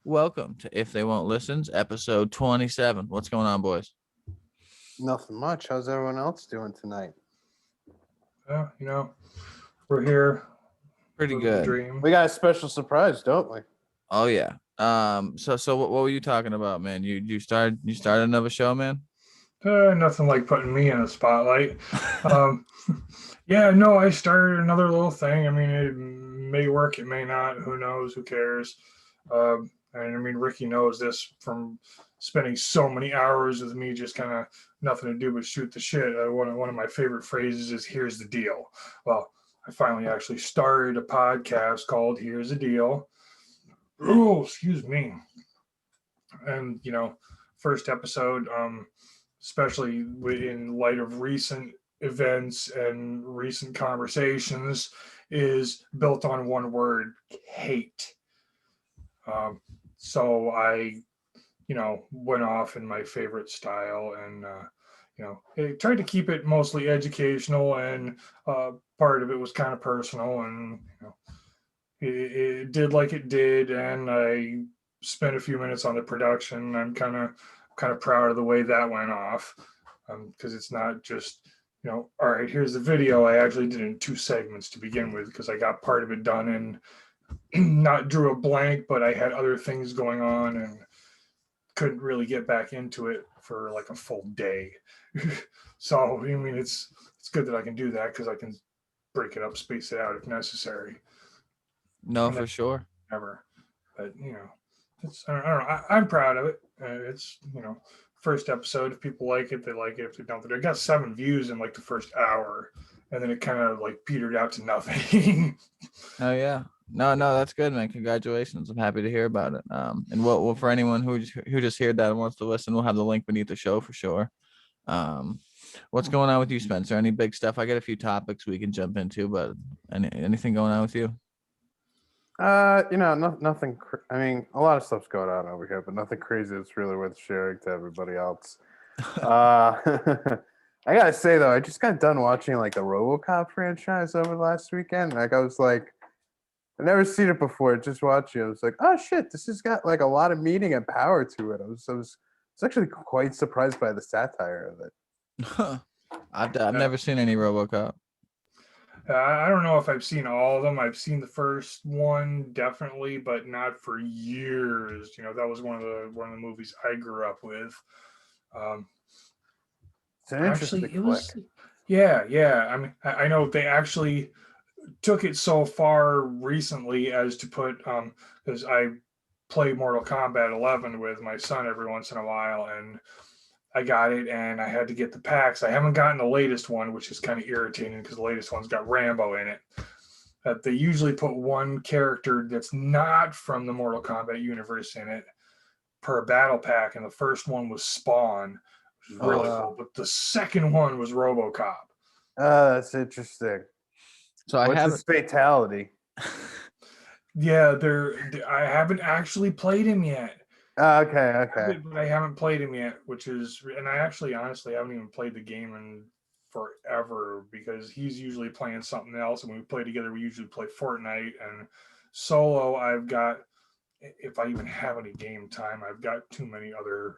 Welcome to If They Won't Listen's episode 27. What's going on, boys? Nothing much. How's everyone else doing tonight? We're here. Pretty living the good. Dream. We got a special surprise, don't we? Oh yeah. So what were you talking about, man? You started another show, man? Nothing like putting me in a spotlight. I started another little thing. I mean, it may work, it may not. Who knows? Who cares? Ricky knows this from spending so many hours with me, just kind of nothing to do but shoot the shit. One of my favorite phrases is "Here's the deal." Well, I finally actually started a podcast called "Here's the Deal." Oh, excuse me. And first episode, especially in light of recent events and recent conversations, is built on one word: hate. So I, went off in my favorite style, and I tried to keep it mostly educational, and part of it was kind of personal, and it did like it did, and I spent a few minutes on the production. I'm kind of proud of the way that went off, because it's not just all right, here's the video. I actually did it in two segments to begin with, because I got part of it done and not drew a blank, but I had other things going on and couldn't really get back into it for like a full day. So it's good that I can do that, because I can break it up, space it out if necessary. No, for sure. Ever, but it's I don't know. I'm proud of it. It's first episode. If people like it, they like it. If they don't, I got 7 views in like the first hour, and then it kind of like petered out to nothing. Oh yeah. No, that's good, man. Congratulations. I'm happy to hear about it. And well, for anyone who just heard that and wants to listen, we'll have the link beneath the show for sure. What's going on with you, Spencer? Any big stuff? I got a few topics we can jump into, but anything going on with you? Nothing. I mean, a lot of stuff's going on over here, but nothing crazy that's really worth sharing to everybody else. I gotta say though, I just got done watching like the RoboCop franchise over the last weekend. Like I was like, I've never seen it before. Just watching it, I was like, oh shit, this has got like a lot of meaning and power to it. I was actually quite surprised by the satire of it. I've never seen any RoboCop. I don't know if I've seen all of them. I've seen the first one definitely, but not for years. That was one of the movies I grew up with. It's an interesting flick. Yeah. I mean, I know they actually took it so far recently as to put because I play Mortal Kombat 11 with my son every once in a while, and I got it, and I had to get the packs. I haven't gotten the latest one, which is kind of irritating because the latest one's got Rambo in it. They usually put one character that's not from the Mortal Kombat universe in it per battle pack, and the first one was Spawn, which is really cool. But the second one was RoboCop. That's interesting. So what's his fatality? Yeah, I haven't actually played him yet. Okay. But I haven't played him yet, and I actually honestly haven't even played the game in forever, because he's usually playing something else, and when we play together, we usually play Fortnite. And solo, I've got, if I even have any game time, I've got too many other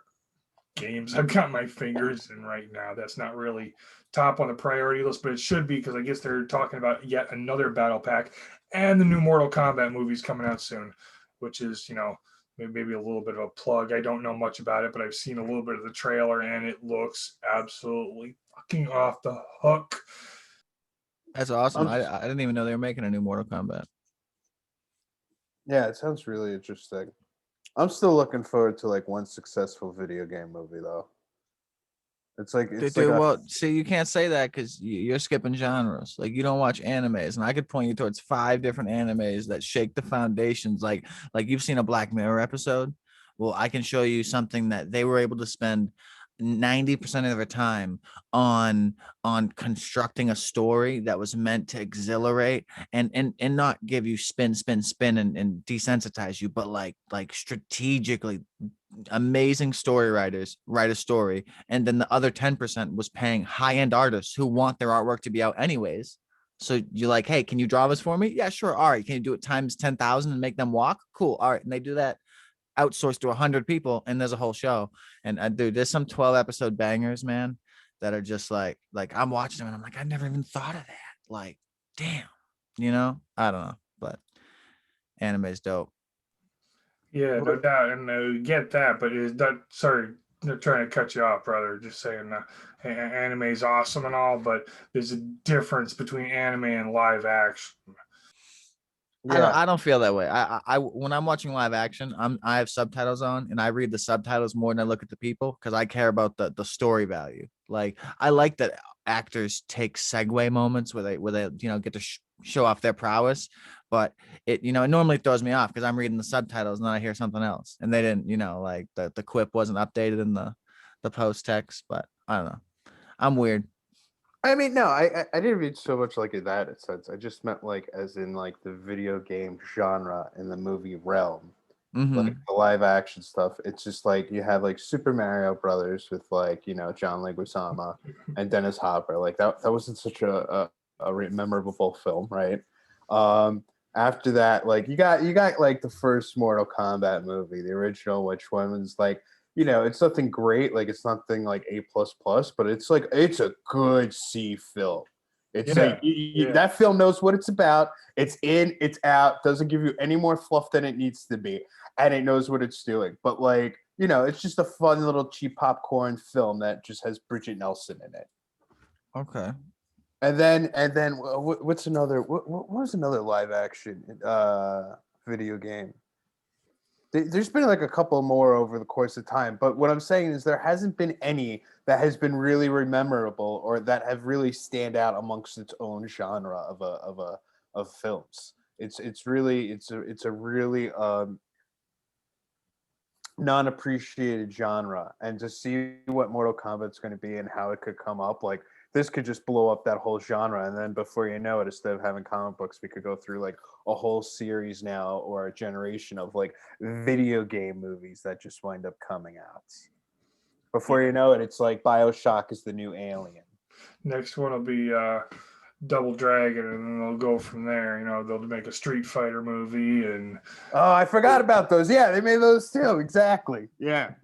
games I've got my fingers in right now. That's not really top on the priority list, but it should be, because I guess they're talking about yet another battle pack, and the new Mortal Kombat movie's coming out soon, which is, maybe a little bit of a plug. I don't know much about it, but I've seen a little bit of the trailer, and it looks absolutely fucking off the hook. That's awesome. I didn't even know they were making a new Mortal Kombat. Yeah, it sounds really interesting. I'm still looking forward to like one successful video game movie though. Well, see, you can't say that because you're skipping genres. Like, you don't watch animes, and I could point you towards 5 different animes that shake the foundations. Like you've seen a Black Mirror episode. Well, I can show you something that they were able to spend 90% of their time on constructing a story that was meant to exhilarate and not give you spin and desensitize you, but like strategically amazing story writers write a story, and then the other 10% was paying high-end artists who want their artwork to be out anyways. So you're like, hey, can you draw this for me? Yeah, sure. All right. Can you do it times 10,000 and make them walk? Cool. All right. And they do that. outsourced to 100 people, and there's a whole show. And dude, there's some 12 episode bangers, man, that are just like I'm watching them and I'm like, I never even thought of that. Like, damn, I don't know, but anime is dope. Yeah, no doubt, and get that. But is that sorry? Not trying to cut you off, brother. Just saying, anime is awesome and all, but there's a difference between anime and live action. Yeah. I don't feel that way. I when I'm watching live action, I have subtitles on and I read the subtitles more than I look at the people because I care about the story value. Like I like that actors take segue moments where they get to show off their prowess, but it normally throws me off because I'm reading the subtitles and then I hear something else and they didn't like the quip wasn't updated in the post text. But I don't know. I'm weird. I mean, no, I didn't read so much like in that sense. I just meant like as in like the video game genre in the movie realm, like the live action stuff. It's just like you have like Super Mario Brothers with like John Leguizamo and Dennis Hopper. Like that wasn't such a memorable film, right? After that, like you got like the first Mortal Kombat movie, the original, which one was like. It's nothing great. Like it's nothing like A++, but it's like it's a good C film. It's like that film knows what it's about. It's in, it's out. Doesn't give you any more fluff than it needs to be, and it knows what it's doing. But like it's just a fun little cheap popcorn film that just has Bridget Nelson in it. Okay. And then what's another? What was another live action video game? There's been like a couple more over the course of time, but what I'm saying is there hasn't been any that has been really memorable or that have really stand out amongst its own genre of films. It's a really non-appreciated genre, and to see what Mortal Kombat's going to be and how it could come up, like this could just blow up that whole genre, and then before you know it, instead of having comic books, we could go through like a whole series now or a generation of like video game movies that just wind up coming out. Before you know it, it's like BioShock is the new Alien. Next one will be Double Dragon, and then they'll go from there. They'll make a Street Fighter movie, and I forgot about those. Yeah, they made those too. Exactly. Yeah.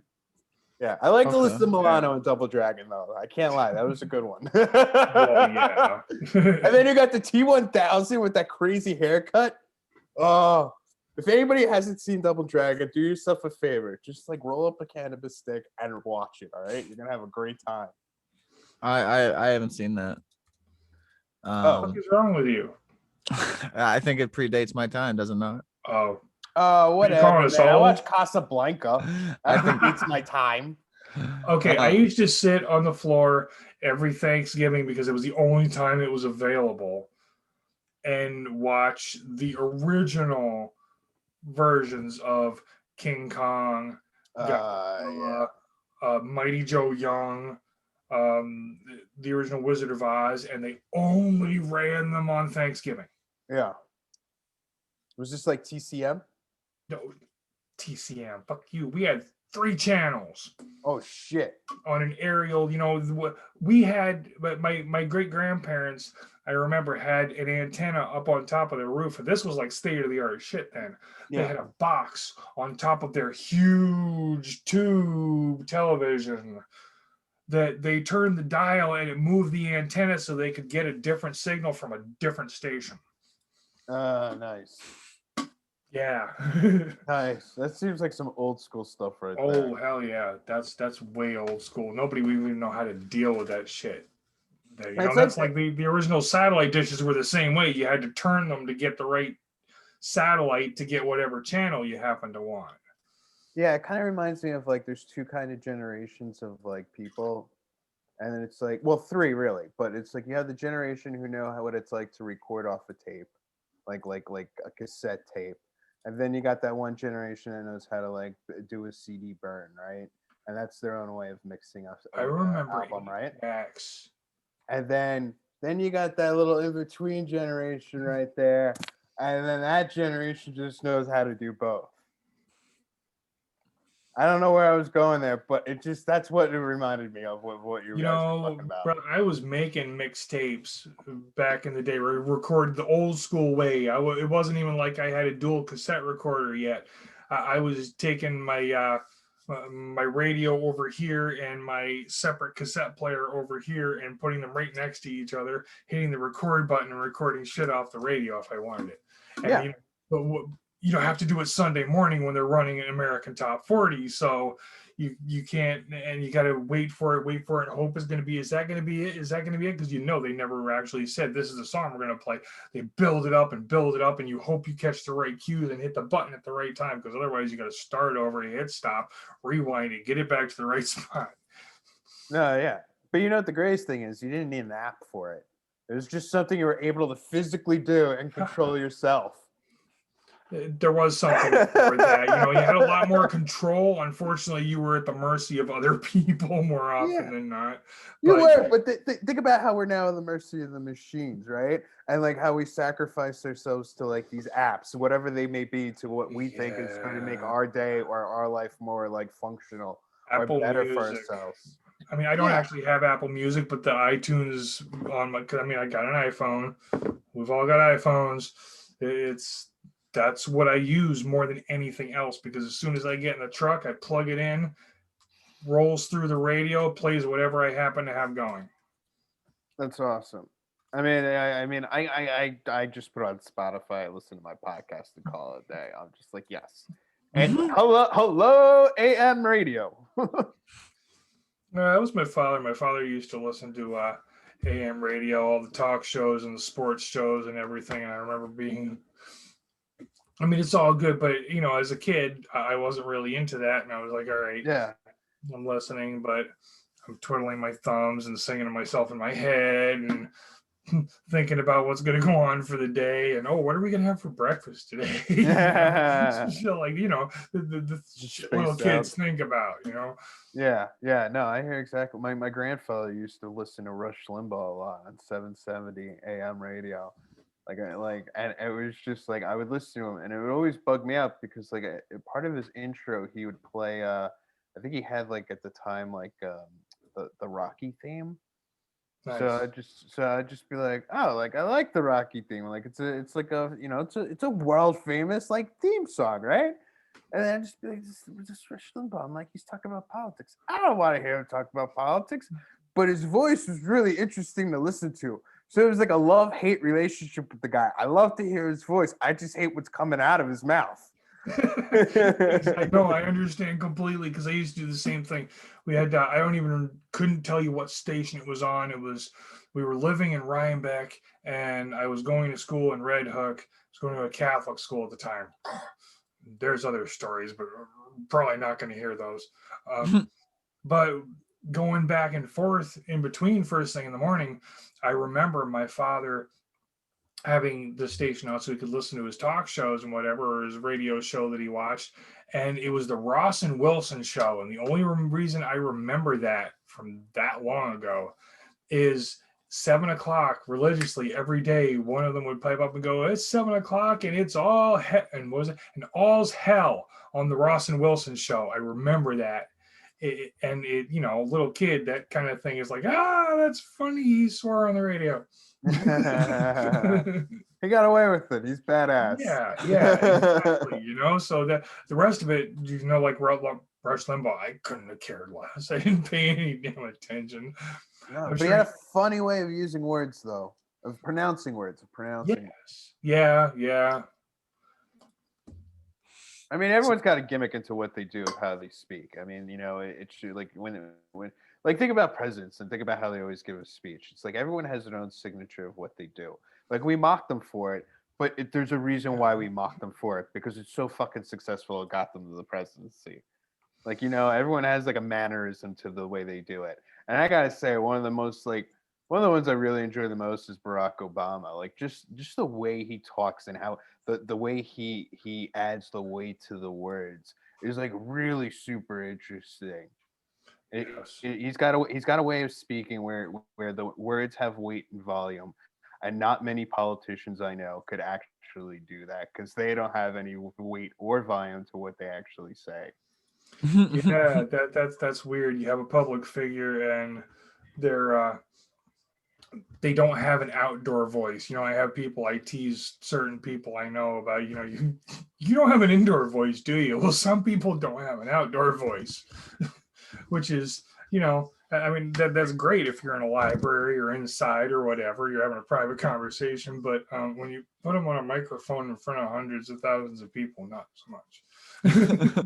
Yeah, I like Alyssa Milano and Double Dragon though. I can't lie, that was a good one. yeah. And then you got the T-1000 with that crazy haircut. Oh, if anybody hasn't seen Double Dragon, do yourself a favor. Just like roll up a cannabis stick and watch it. All right, you're gonna have a great time. I haven't seen that. What is wrong with you? I think it predates my time. Doesn't know it. Whatever. I watch Casablanca. I think it's my time. Okay, I used to sit on the floor every Thanksgiving because it was the only time it was available, and watch the original versions of King Kong, Mighty Joe Young, the original Wizard of Oz, and they only ran them on Thanksgiving. Yeah. Was this like TCM? No, TCM. Fuck you. We had 3 channels. Oh shit. On an aerial, we had, but my great grandparents, I remember, had an antenna up on top of their roof, and this was like state of the art shit then. Yeah. They had a box on top of their huge tube television that they turned the dial and it moved the antenna so they could get a different signal from a different station. Nice. Yeah. Nice. That seems like some old school stuff right there. Oh, hell yeah. That's way old school. Nobody would even know how to deal with that shit. That's like the original satellite dishes were the same way. You had to turn them to get the right satellite to get whatever channel you happen to want. Yeah, it kind of reminds me of like there's 2 kind of generations of like people. And then it's like, well, 3 really, but it's like you have the generation who know what it's like to record off a tape, like a cassette tape. And then you got that one generation that knows how to like do a CD burn, right? And that's their own way of mixing up. I remember album, right? X. And then you got that little in between generation right there, and then that generation just knows how to do both. I don't know where I was going there, but that's what it reminded me of what you guys were talking about. Bro, I was making mixtapes back in the day, recorded the old school way. It wasn't even like I had a dual cassette recorder yet. I was taking my my radio over here and my separate cassette player over here and putting them right next to each other, hitting the record button and recording shit off the radio if I wanted it. And Yeah. you know, but you don't have to do it Sunday morning when they're running an American Top 40. So you can't, and you got to wait for it and hope is that going to be it? Is that going to be it? Because you know they never actually said this is the song we're going to play. They build it up, and you hope you catch the right cues and hit the button at the right time, because otherwise you got to start over, hit stop, rewind it, get it back to the right spot. No, yeah. But you know what the greatest thing is? You didn't need an app for it. It was just something you were able to physically do and control yourself. There was something for that. You know, you had a lot more control. Unfortunately, you were at the mercy of other people more often than not. You were, but think about how we're now at the mercy of the machines, right? And like how we sacrifice ourselves to like these apps, whatever they may be, to what we think is going to make our day or our life more like functional Apple or better Music. for ourselves. I mean, I don't actually have Apple Music, but the iTunes on my, cause I mean, I got an iPhone. We've all got iPhones. That's what I use more than anything else, because as soon as I get in the truck, I plug it in, rolls through the radio, plays whatever I happen to have going. That's awesome. I just put on Spotify, I listen to my podcast and call it a day. I'm just like, yes. And hello, AM radio. That was my father. My father used to listen to AM radio, all the talk shows and the sports shows and everything. And I remember it's all good, but you know, as a kid, I wasn't really into that, and I was like, all right, yeah, I'm listening, but I'm twiddling my thumbs and singing to myself in my head and thinking about what's going to go on for the day, and what are we going to have for breakfast today? Shit like, you know, the little kids think about, you know. Yeah, no, I hear exactly. My grandfather used to listen to Rush Limbaugh a lot on 770 AM radio. And it was just like I would listen to him, and it would always bug me out because like a part of his intro, he would play. I think he had like at the time like the Rocky theme. Nice. So I'd just be like, oh, like I like the Rocky theme. Like it's like a, you know, it's a world famous like theme song, right? And then I'd just be like, this Rush Limbaugh. I'm like, he's talking about politics. I don't want to hear him talk about politics, but his voice was really interesting to listen to. So it was like a love-hate relationship with the guy. I love to hear his voice. I just hate what's coming out of his mouth. I know, I understand completely, because I used to do the same thing. We had couldn't tell you what station it was on. We were living in Rhinebeck, and I was going to school in Red Hook. I was going to a Catholic school at the time. There's other stories, but probably not going to hear those. But going back and forth in between first thing in the morning, I remember my father having the station out so he could listen to his talk shows and whatever, or his radio show that he watched. And it was the Ross and Wilson show. And the only reason I remember that from that long ago is 7 o'clock religiously every day. One of them would pipe up and go, it's 7 o'clock and it's all and all's hell on the Ross and Wilson show. I remember that. You know, little kid, that kind of thing is like, that's funny. He swore on the radio. He got away with it. He's badass. Yeah, exactly. You know, so that the rest of it, you know, like Rush Limbaugh, I couldn't have cared less. I didn't pay any damn attention. No, but he had a funny way of using words, though, of pronouncing words. Yes. Yeah. I mean, everyone's got a gimmick into what they do, of how they speak. I mean, you know, it's like when like think about presidents and think about how they always give a speech. It's like everyone has their own signature of what they do. Like we mock them for it, but there's a reason why we mock them for it, because it's so fucking successful. It got them to the presidency. Like, you know, everyone has like a mannerism to the way they do it. And I gotta say, one of the ones I really enjoy the most is Barack Obama. Like just the way he talks and how the way he adds the weight to the words is like really super interesting. He's got a way of speaking where the words have weight and volume, and not many politicians I know could actually do that, because they don't have any weight or volume to what they actually say. Yeah, that's weird. You have a public figure and they're they don't have an outdoor voice. You know, I have people, I tease certain people I know about, you know, you don't have an indoor voice, do you? Well, some people don't have an outdoor voice, which is, you know, I mean, that's great if you're in a library or inside or whatever, you're having a private conversation. But when you put them on a microphone in front of hundreds of thousands of people, not so much.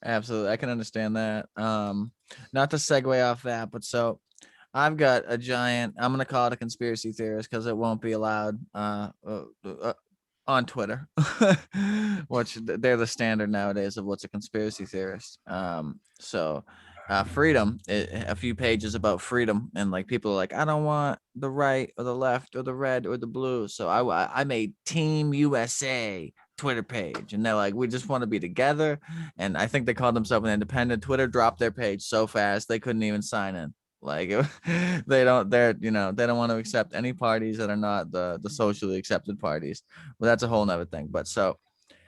Absolutely, I can understand that. Not to segue off that, but so I've got a giant, I'm gonna call it a conspiracy theorist because it won't be allowed on Twitter, which they're the standard nowadays of what's a conspiracy theorist. Freedom, a few pages about freedom, and like people are like, I don't want the right or the left or the red or the blue. So I made Team USA Twitter page, and they're like, we just want to be together. And I think they called themselves an independent. Twitter dropped their page so fast they couldn't even sign in. Like they don't want to accept any parties that are not the socially accepted parties. Well, that's a whole nother thing. But so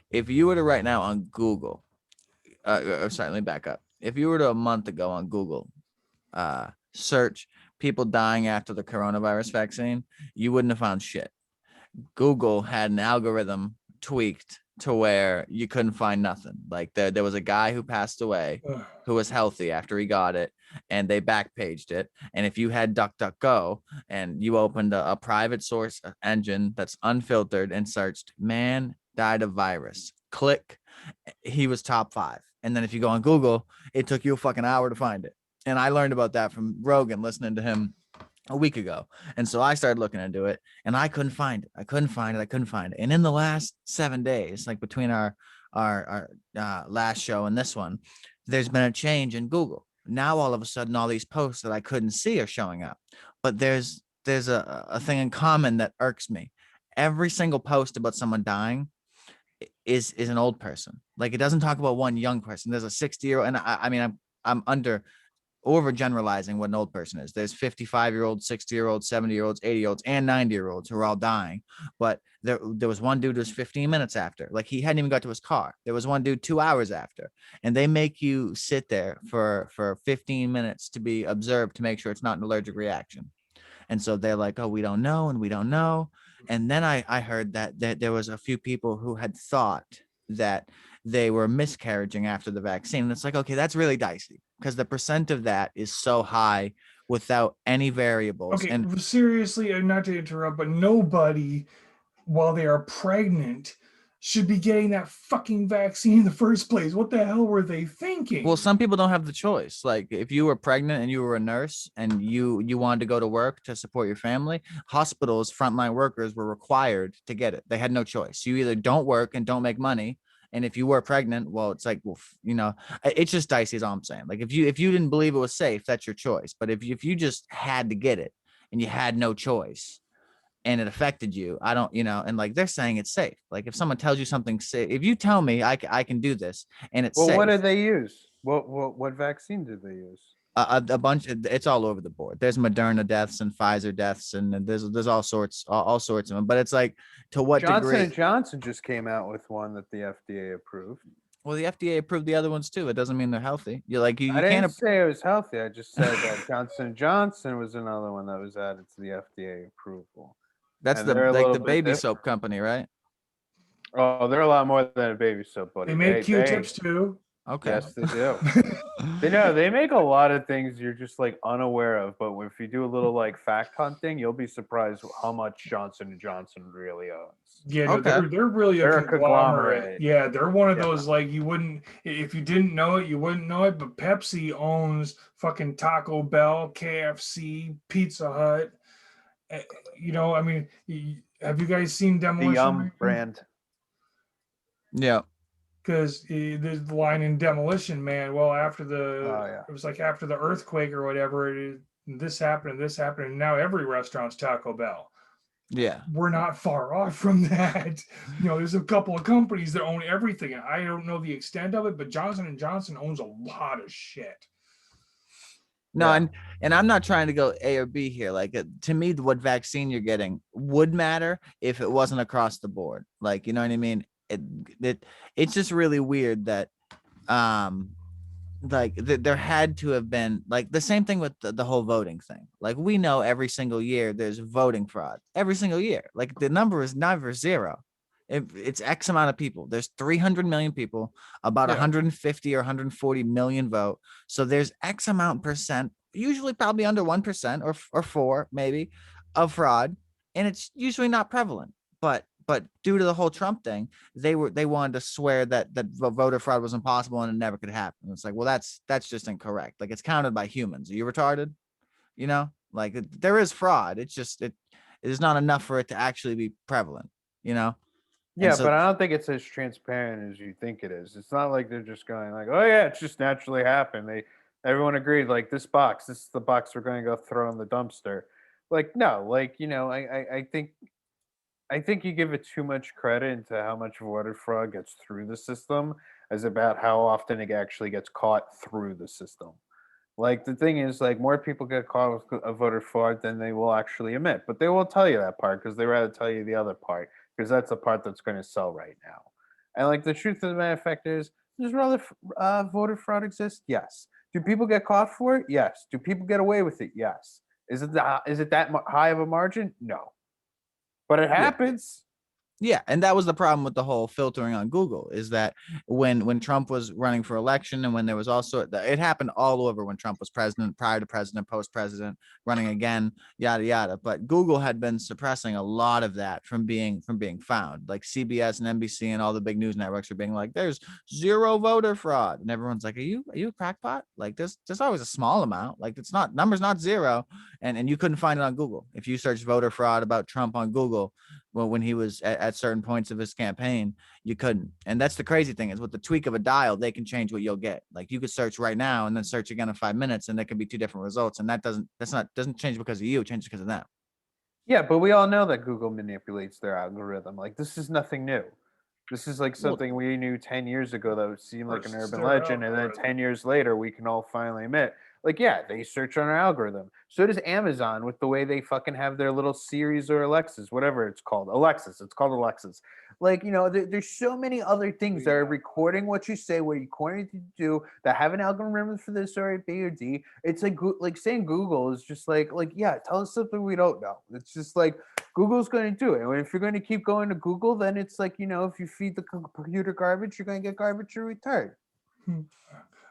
if you were to right now on Google, certainly back up. If you were to a month ago on Google, search people dying after the coronavirus vaccine, you wouldn't have found shit. Google had an algorithm tweaked to where you couldn't find nothing. Like there was a guy who passed away who was healthy after he got it, and they backpaged it. And if you had DuckDuckGo and you opened a private source engine that's unfiltered and searched man died of virus, click, he was top 5. And then if you go on Google, it took you a fucking hour to find it. And I learned about that from Rogan, listening to him a week ago. And so I started looking into it, and I couldn't find it. I couldn't find it. And in the last 7 days, like between our last show and this one, there's been a change in Google. Now all of a sudden, all these posts that I couldn't see are showing up. But there's a thing in common that irks me. Every single post about someone dying is an old person. Like, it doesn't talk about one young person. There's a 60-year-old, and I mean, I'm overgeneralizing what an old person is. There's 55-year-olds, 60-year-olds, 70-year-olds, 80-year-olds, and 90-year-olds who are all dying. But there was one dude who was 15 minutes after. Like, he hadn't even got to his car. There was one dude 2 hours after. And they make you sit there for 15 minutes to be observed to make sure it's not an allergic reaction. And so they're like, oh, we don't know, and we don't know. And then I heard that there was a few people who had thought that they were miscarriaging after the vaccine. And it's like, okay, that's really dicey because the percent of that is so high without any variables. Okay, And seriously, not to interrupt, but nobody, while they are pregnant, should be getting that fucking vaccine in the first place. What the hell were they thinking? well, some people don't have the choice. Like, if you were pregnant and you were a nurse and you wanted to go to work to support your family, hospitals, frontline workers were required to get it. They had no choice. You either don't work and don't make money. And if you were pregnant, well, it's like, well, it's just dicey is all I'm saying. Like, if you didn't believe it was safe, that's your choice. But if you just had to get it and you had no choice, and it affected you, I don't, and like they're saying it's safe. Like, if someone tells you something safe, if you tell me I can do this and it's Well, safe. what did they use? What vaccine did they use? A bunch, it's all over the board. There's Moderna deaths and Pfizer deaths, and there's all sorts of them. But it's like, to what Johnson degree? and Johnson just came out with one that the FDA approved. Well, the FDA approved the other ones too. It doesn't mean they're healthy. You're like, you I didn't can't. say it was healthy. I just said that Johnson and Johnson was another one that was added to the FDA approval. That's And the they're a like little the bit baby different. soap company, right? Oh, they're a lot more than a baby soap, buddy. They make Q-tips too. Okay. Yes, they do. They make a lot of things you're just like unaware of, but if you do a little like fact hunting, you'll be surprised how much Johnson and Johnson really owns. Yeah, no, Okay. they're really They're a conglomerate. Yeah, they're one of Yeah. those, like, you wouldn't, if you didn't know it, you wouldn't know it. But Pepsi owns fucking Taco Bell, KFC, Pizza Hut. I mean, have you guys seen The Demolition Yum Man? brand. Yeah. Because there's the line in Demolition Man. Well, after it was like after the earthquake or whatever, this happened, and now every restaurant's Taco Bell. Yeah. We're not far off from that. There's a couple of companies that own everything. I don't know the extent of it, but Johnson and Johnson owns a lot of shit. No, and I'm not trying to go A or B here. Like, to me, what vaccine you're getting would matter if it wasn't across the board. Like, you know what I mean? It's just really weird that like there had to have been like the same thing with the whole voting thing. Like we know every single year there's voting fraud every single year. Like the number is never zero. It's X amount of people. There's 300 million people, about Yeah. 150 or 140 million vote. So there's X amount percent, usually probably under 1% or 4 maybe, of fraud, and it's usually not prevalent. But due to the whole Trump thing, they wanted to swear that voter fraud was impossible and it never could happen. It's like, well, that's just incorrect. Like it's counted by humans. Are you retarded? You know, like there is fraud. It's just it is not enough for it to actually be prevalent. You know, and Yeah, so but I don't think it's as transparent as you think it is. It's not like they're just going like, "Oh yeah, it's just naturally happened." Everyone agreed like this is the box we're going to go throw in the dumpster. Like no, like I think you give it too much credit into how much voter fraud gets through the system as about how often it actually gets caught through the system. Like the thing is, like more people get caught with a voter fraud than they will actually admit, but they will tell you that part because they rather tell you the other part because that's the part that's going to sell right now. And like the truth of the matter of fact is, does rather voter fraud exist? Yes. Do people get caught for it? Yes. Do people get away with it? Yes. Is it that high of a margin? No. But it yeah. happens. Yeah, and that was the problem with the whole filtering on Google, is that when Trump was running for election, and when there was also it happened all over when Trump was president, prior to president, post president, running again, yada yada. But Google had been suppressing a lot of that from being found. Like CBS and NBC and all the big news networks are being like, "There's zero voter fraud," and everyone's like, are you a crackpot? Like there's always a small amount. Like it's not numbers not zero, and you couldn't find it on Google if you search voter fraud about Trump on Google. Well, when he was at certain points of his campaign, you couldn't. And that's the crazy thing, is with the tweak of a dial, they can change what you'll get. Like you could search right now and then search again in 5 minutes, and there could be two different results. And doesn't change because of you, it changes because of them. Yeah, but we all know that Google manipulates their algorithm. Like this is nothing new. This is like Well, something we knew 10 years ago that would seem like an Versus urban their legend, and then algorithm. 10 years later we can all finally admit, like, yeah, they search on our algorithm. So does Amazon with the way they fucking have their little Series or Alexas, whatever it's called. Alexis, it's called Alexis. Like, there's so many other things that are recording what you say, what you're going to do, that have an algorithm for this or B or D. It's like saying Google is just like, yeah, tell us something we don't know. It's just like Google's going to do it. And if you're going to keep going to Google, then it's like, if you feed the computer garbage, you're going to get garbage in return.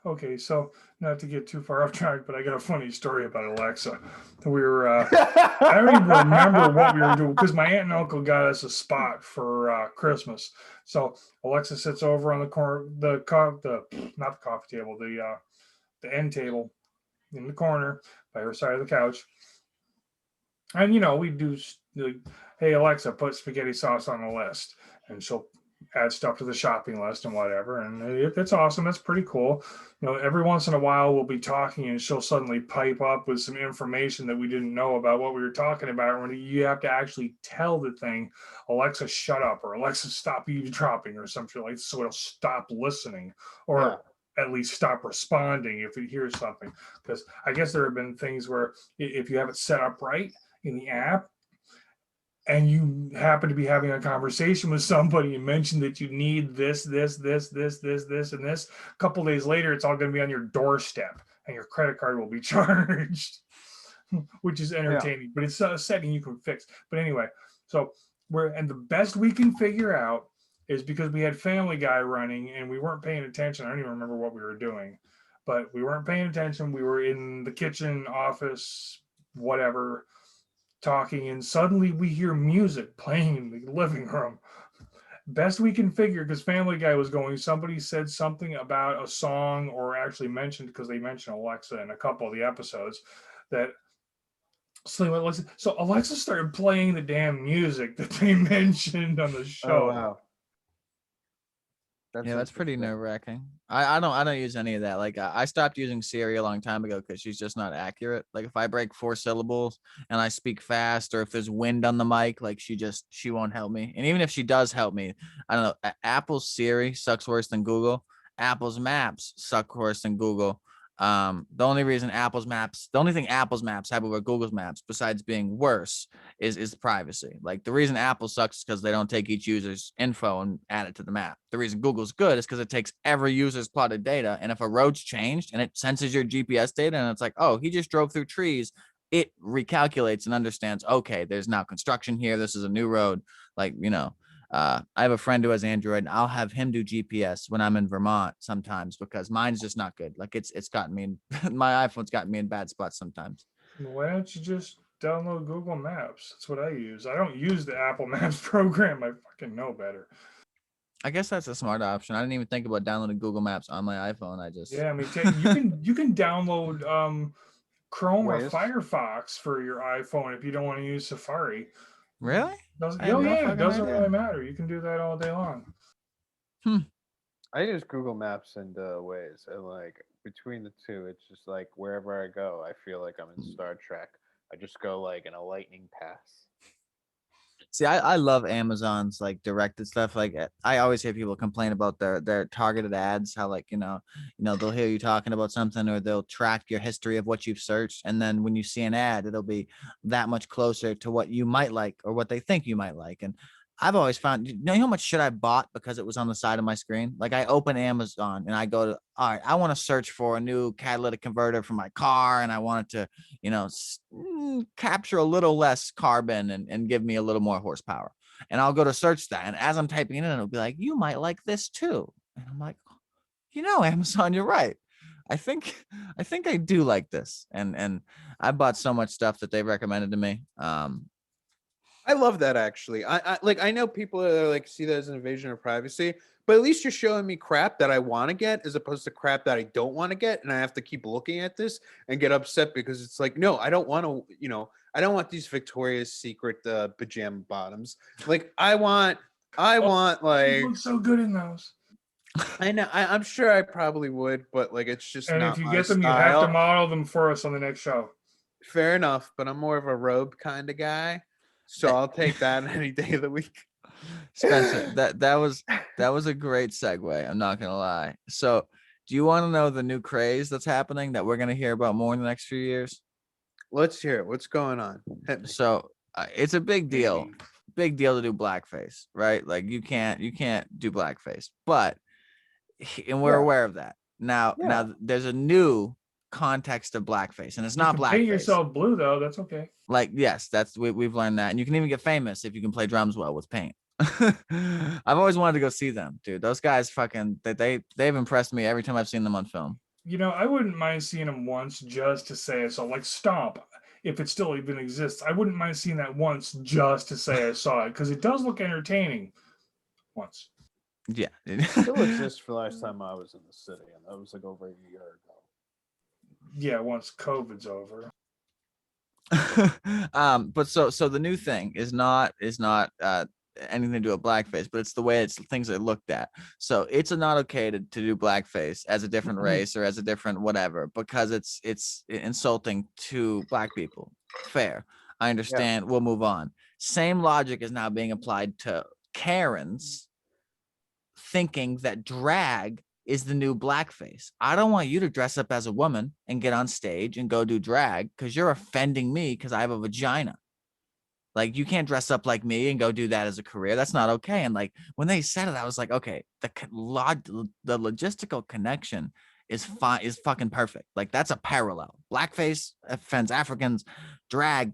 Okay, so not to get too far off track, but I got a funny story about Alexa. We were, I don't even remember what we were doing because my aunt and uncle got us a spot for Christmas. So Alexa sits over on the corner, not the coffee table, the end table in the corner by her side of the couch. And we do like, hey Alexa, put spaghetti sauce on the list, and she'll add stuff to the shopping list and whatever. And it's awesome. That's pretty cool. Every once in a while we'll be talking and she'll suddenly pipe up with some information that we didn't know about what we were talking about. When you have to actually tell the thing, Alexa, shut up, or Alexa, stop eavesdropping, or something like that, so it'll stop listening, or at least stop responding if it hears something. Because I guess there have been things where if you have it set up right in the app, and you happen to be having a conversation with somebody and mention that you need this, and this. A couple days later, it's all going to be on your doorstep, and your credit card will be charged, which is entertaining. But it's a setting you can fix. But anyway, so and the best we can figure out is because we had Family Guy running and we weren't paying attention. I don't even remember what we were doing, but we weren't paying attention. We were in the kitchen, office, whatever, talking, and suddenly we hear music playing in the living room. Best we can figure, because Family Guy was going, somebody said something about a song, or actually mentioned, because they mentioned Alexa in a couple of the episodes, that so Alexa started playing the damn music that they mentioned on the show. Oh wow. That's pretty nerve wracking. I don't use any of that. Like I stopped using Siri a long time ago because she's just not accurate. Like if I break 4 syllables and I speak fast, or if there's wind on the mic, like she won't help me. And even if she does help me, I don't know. Apple's Siri sucks worse than Google. Apple's Maps suck worse than Google. The only thing Apple's maps have over Google's maps, besides being worse, is privacy. Like the reason Apple sucks is because they don't take each user's info and add it to the map. The reason Google's good is because it takes every user's plotted data, and if a road's changed and it senses your GPS data and it's like, oh, he just drove through trees, it recalculates and understands, okay, there's now construction here, this is a new road. Like, I have a friend who has Android, and I'll have him do GPS when I'm in Vermont sometimes because mine's just not good. Like it's gotten me in my iPhone's gotten me in bad spots sometimes. Why don't you just download Google Maps? That's what I use. I don't use the Apple Maps program. I fucking know better. I guess that's a smart option. I didn't even think about downloading Google Maps on my iPhone. Yeah, I mean, you can download Chrome or Waze? Firefox for your iPhone if you don't want to use Safari. Really? It doesn't really matter. You can do that all day long. I use Google Maps and Waze, and like between the two, it's just like wherever I go, I feel like I'm in Star Trek. I just go like in a lightning path. See, I love Amazon's like directed stuff. Like I always hear people complain about their targeted ads, how like, they'll hear you talking about something or they'll track your history of what you've searched. And then when you see an ad, it'll be that much closer to what you might like or what they think you might like. And I've always found, you know how much shit I bought because it was on the side of my screen? Like I open Amazon and I go to, all right, I want to search for a new catalytic converter for my car. And I want it to, capture a little less carbon and give me a little more horsepower. And I'll go to search that. And as I'm typing it in, it'll be like, you might like this too. And I'm like, Amazon, you're right. I think I do like this. And I bought so much stuff that they recommended to me. I love that actually. I know people are like see that as an invasion of privacy, but at least you're showing me crap that I want to get as opposed to crap that I don't want to get, and I have to keep looking at this and get upset because it's like, no, I don't want to, I don't want these Victoria's Secret pajama bottoms. Like I want like You look so good in those. I know I'm sure I probably would, but like it's just And not if you my get them, style. you have to model them for us on the next show. Fair enough, but I'm more of a robe kind of guy. So I'll take that any day of the week. Spencer, that was a great segue. I'm not gonna lie. So, do you want to know the new craze that's happening that we're gonna hear about more in the next few years? Let's hear it. What's going on? So, it's a big deal. Big deal to do blackface, right? Like you can't do blackface, but and we're aware of that now. Yeah. Now there's a new context of blackface, and it's not blackface. Paint yourself blue though. That's okay. Like yes, we've learned that, and you can even get famous if you can play drums well with paint. I've always wanted to go see them, dude. Those guys fucking they've impressed me every time I've seen them on film. I wouldn't mind seeing them once just to say I saw, like Stomp, if it still even exists. I wouldn't mind seeing that once just to say I saw it because it does look entertaining. Once. Yeah, it still exists for the last time I was in the city, and that was like over a year ago. Yeah, once COVID's over. But so the new thing is not anything to do with blackface, but it's the way things are looked at. So it's not okay to do blackface as a different race or as a different whatever because it's insulting to black people. Fair, I understand. Yeah. We'll move on. Same logic is now being applied to Karens, thinking that drag is the new blackface. I don't want you to dress up as a woman and get on stage and go do drag because you're offending me because I have a vagina. Like you can't dress up like me and go do that as a career. That's not okay. And like when they said it, I was like, okay, the logistical connection is fucking perfect. Like that's a parallel. Blackface offends Africans. Drag,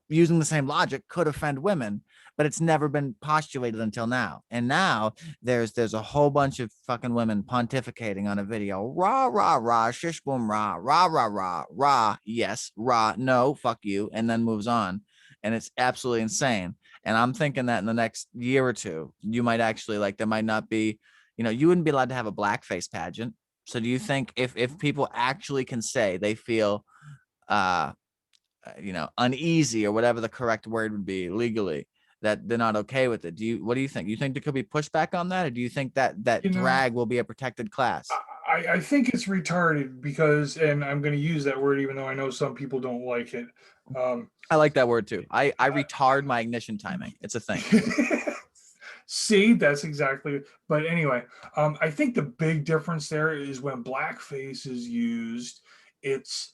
using the same logic, could offend women, but it's never been postulated until now. And now there's a whole bunch of fucking women pontificating on a video. Rah, rah, rah, shish boom, rah, rah, rah, rah, rah, yes, rah, no, fuck you, and then moves on. And it's absolutely insane. And I'm thinking that in the next year or two, you might actually there might not be, you wouldn't be allowed to have a blackface pageant. So do you think if people actually can say they feel, uneasy or whatever the correct word would be legally, that they're not okay with it? What do you think? You think there could be pushback on that? Or do you think that drag will be a protected class? I think it's retarded because, and I'm going to use that word even though I know some people don't like it. I like that word too. I retard my ignition timing. It's a thing. See, that's exactly. But anyway, I think the big difference there is when blackface is used, it's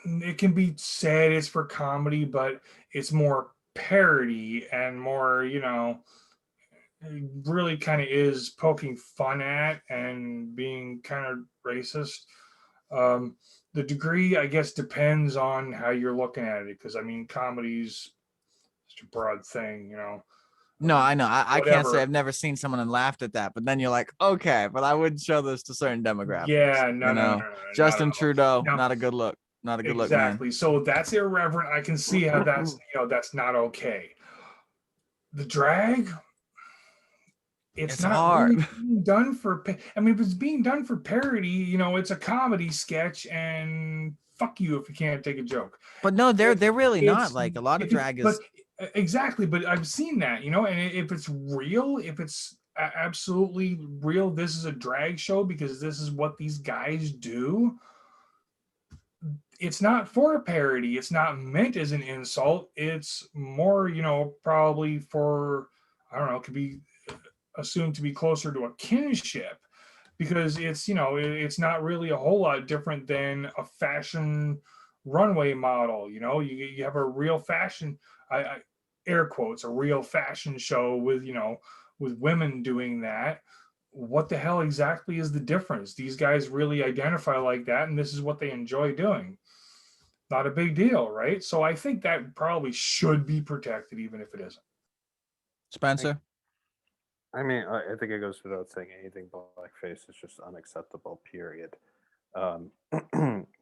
it can be said it's for comedy, but it's more parody and more, it really kind of is poking fun at and being kind of racist. Um, the degree, I guess, depends on how you're looking at it, because I mean, comedy's such a broad thing, No, I know. I can't say whatever. I've never seen someone and laughed at that, but then you're like, okay, but I wouldn't show this to certain demographics. Yeah, no, not at Justin all. Trudeau, Now, not a good look. Not a good look, man. exactly. So that's irreverent. I can see how that's not okay. The drag, it's It's not really hard. being done for. I mean, if it's being done for parody, it's a comedy sketch, and fuck you if you can't take a joke. But no, they're really not. It's Like a lot of if it's drag but is. exactly. But I've seen that, and if it's real, if it's absolutely real, this is a drag show because this is what these guys do. It's not for a parody. It's not meant as an insult. It's more, probably for, I don't know, it could be assumed to be closer to a kinship, because it's not really a whole lot different than a fashion runway model. You have a real fashion, I air quotes, a real fashion show with, with women doing that. What the hell exactly is the difference? These guys really identify like that, and this is what they enjoy doing. Not a big deal, right? So I think that probably should be protected, even if it isn't. Spencer. I mean, I think it goes without saying anything blackface is just unacceptable, period. Um,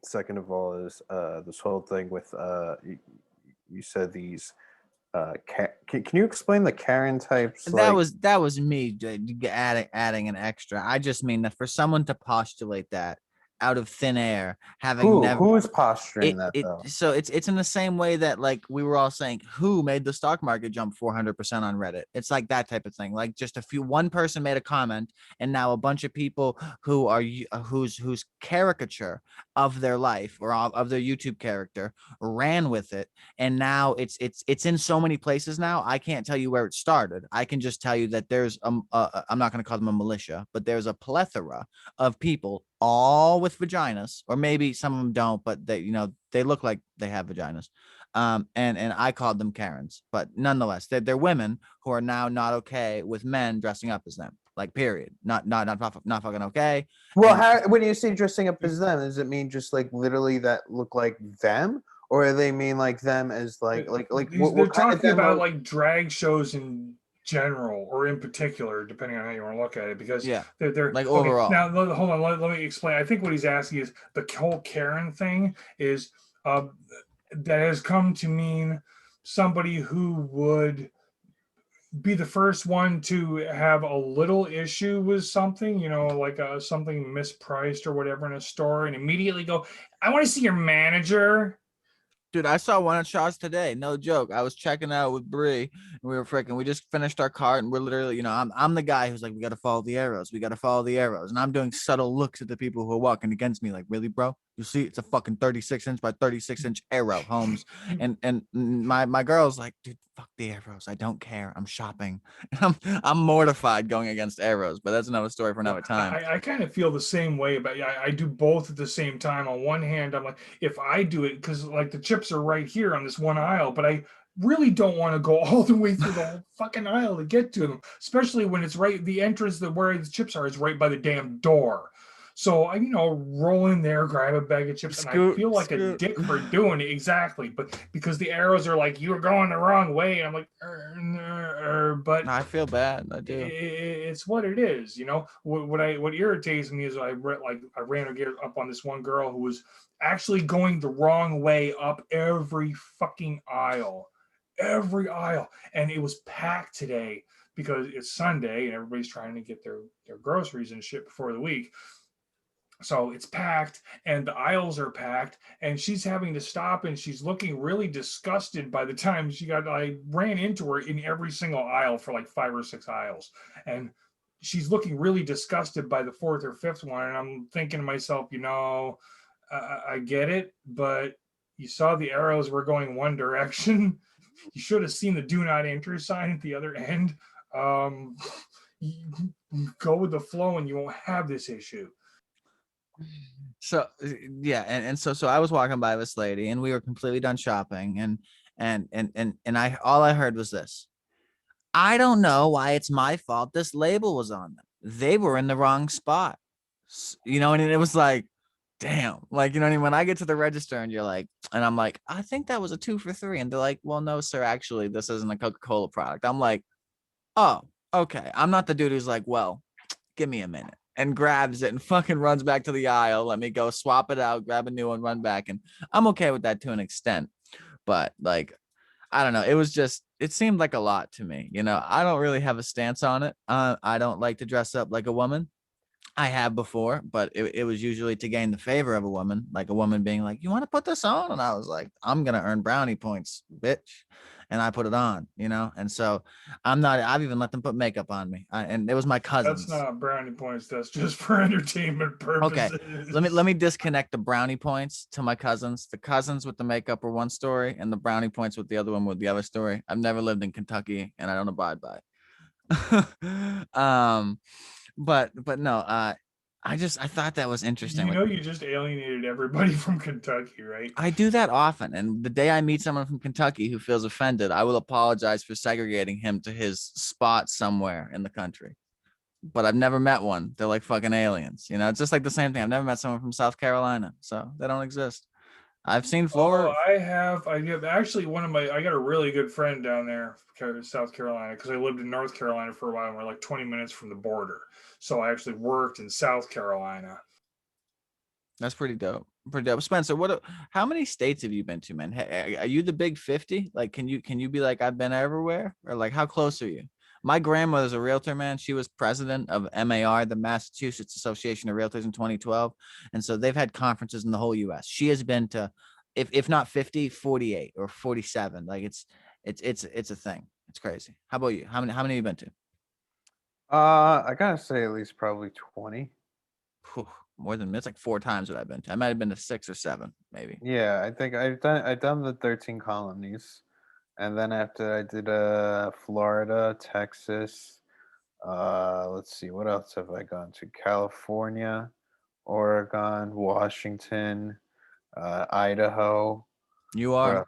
Second of all is this whole thing with you said these can you explain the Karen types? That was me adding an extra. I just mean that for someone to postulate that out of thin air, having never who is posturing that though? So it's in the same way that, like, we were all saying, who made the stock market jump 400% on Reddit. It's like that type of thing. Like, just one person made a comment, and now a bunch of people who are whose caricature of their life or of their YouTube character ran with it, and now it's in so many places now. I can't tell you where it started. I can just tell you that there's I'm not going to call them a militia, but there's a plethora of people, all with vaginas, or maybe some of them don't, but they look like they have vaginas. And I called them Karens, but nonetheless, they're women who are now not okay with men dressing up as them. Like, period. Not fucking okay. Well, when you say dressing up as them, does it mean just like literally that look like them, or do they mean like them as like they're talking about like drag shows in general, or in particular, depending on how you want to look at it, because they're like overall. Now hold on, let me explain. I think what he's asking is the whole Karen thing is that has come to mean somebody who would be the first one to have a little issue with something, like something mispriced or whatever in a store, and immediately go, I want to see your manager. Dude, I saw one at Shaw's today. No joke. I was checking out with Bree, and we just finished our cart, and we're literally, I'm the guy who's like, we got to follow the arrows. We got to follow the arrows. And I'm doing subtle looks at the people who are walking against me, like, really, bro? You see, it's a fucking 36-inch by 36-inch arrow, Holmes. And my girl's like, dude, fuck the arrows. I don't care. I'm shopping. I'm mortified going against arrows, but that's another story for another time. I kind of feel the same way, but I do both at the same time. On one hand, I'm like, if I do it, because like the chips are right here on this one aisle, but I really don't want to go all the way through the whole fucking aisle to get to them, especially when it's right, the entrance where the chips are is right by the damn door. So I, roll in there, grab a bag of chips, and I feel like a dick for doing it. Exactly, but because the arrows are like, you're going the wrong way, and I'm like, but I feel bad. I do. It's what it is, What irritates me is I ran up on this one girl who was actually going the wrong way up every fucking aisle, and it was packed today because it's Sunday and everybody's trying to get their groceries and shit before the week. So it's packed and the aisles are packed, and she's having to stop, and she's looking really disgusted by the time I ran into her in every single aisle for like 5 or 6 aisles. And she's looking really disgusted by the 4th or 5th one. And I'm thinking to myself, I get it, but you saw the arrows were going one direction. You should have seen the do not enter sign at the other end. You go with the flow and you won't have this issue. So yeah, and so I was walking by this lady and we were completely done shopping and I all I heard was this. I don't know why it's my fault this label was on them. They were in the wrong spot. You know, and it was like, damn, like, you know what I mean? When I get to the register and you're like, and I'm like, I think that was a 2 for $3. And they're like, well, no, sir, actually, this isn't a Coca-Cola product. I'm like, oh, okay. I'm not the dude who's like, well, give me a minute and grabs it and fucking runs back to the aisle. Let me go swap it out, grab a new one, run back. And I'm okay with that to an extent. But like, I don't know. It was just, it seemed like a lot to me. You know, I don't really have a stance on it. I don't like to dress up like a woman. I have before, but it was usually to gain the favor of a woman, like a woman being like, you want to put this on? And I was like, I'm going to earn brownie points, bitch. And I put it on, you know? And so I've even let them put makeup on me. And it was my cousins. That's not brownie points. That's just for entertainment purposes. Okay. Let me disconnect the brownie points to my cousins. The cousins with the makeup were one story and the brownie points with the other one with the other story. I've never lived in Kentucky and I don't abide by it. But no, I thought that was interesting. You know, you just alienated everybody from Kentucky, right? I do that often. And the day I meet someone from Kentucky who feels offended, I will apologize for segregating him to his spot somewhere in the country. But I've never met one. They're like fucking aliens. You know, it's just like the same thing. I've never met someone from South Carolina. So they don't exist. I've seen Florida. Oh, I have actually I got a really good friend down there, South Carolina, because I lived in North Carolina for a while and we're like 20 minutes from the border. So I actually worked in South Carolina. That's pretty dope. Pretty dope. Spencer, how many states have you been to, man? Hey, are you the big 50? Like, can you be like, I've been everywhere? Or like, how close are you? My grandmother's a realtor, man. She was president of MAR, the Massachusetts Association of Realtors, in 2012. And so they've had conferences in the whole US. She has been to, if not 50, 48 or 47. Like it's a thing. It's crazy. How about you? How many have you been to? I gotta say at least probably 20. Whew, more than it's like 4 times what I've been to. I might have been to 6 or 7, maybe. Yeah, I think I've done the 13 colonies. And then after I did Florida, Texas, let's see, what else have I gone to? California, Oregon, Washington, Idaho. You are.